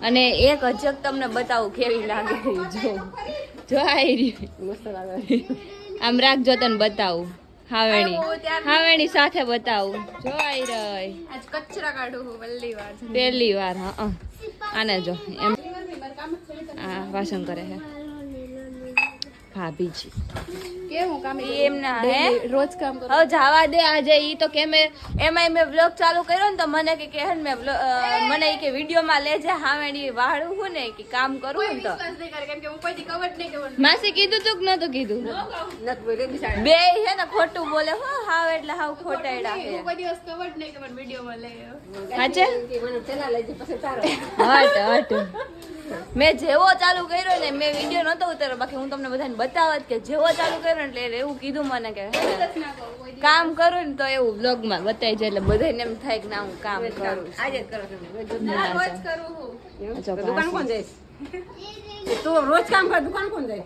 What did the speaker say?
અને એક અજક તમને બતાવું કેવી લાગે જો આવી રહી મસ્ત લાગે આમ રાખજો તને બતાવું હાવેણી સાથે બતાવું જો આવી રહી આજ કચરા કાઢું પહેલી વાર હા આને જો એમ હા વાસણ કરે છે ભાભીજી કેવું કામ એમના હે રોજ કામ કરું હવે જવા દે આજે ઈ તો કે એમાં મેં બ્લોગ ચાલુ કર્યો ને તો મને કે હે મેં મને કે વિડીયોમાં લેજે હાવેણી વાળું હું ને કે કામ કરું ને તો કેમ કે હું કોઈ દી કવર નહીં કરવાનું માસી કીધું તું કે નતું કીધું બે છે ને ખોટું બોલે હો હાવ એટલે હાવ ખોટાયડા છે કોઈ દિવસ કવર નહીં કરવાનું વિડીયોમાં લે હાચે હટ મેં જેવો ચાલુ કર્યો ને મેં વિડીયો નતો ઉતાર્યો બાકી હું તમને બધાને બતાવત કે જેવો ચાલુ કર્યો ને એટલે એવું કીધું મને કે કામ કરું ને તો એવું બ્લોગમાં બતાવી જાય એટલે બધાને એમ થાય કે ના હું કામ કરું આજે જ કરો રોજ કરું હું દુકાન કોણ જાય તું રોજ કામ કર દુકાન કોણ જાય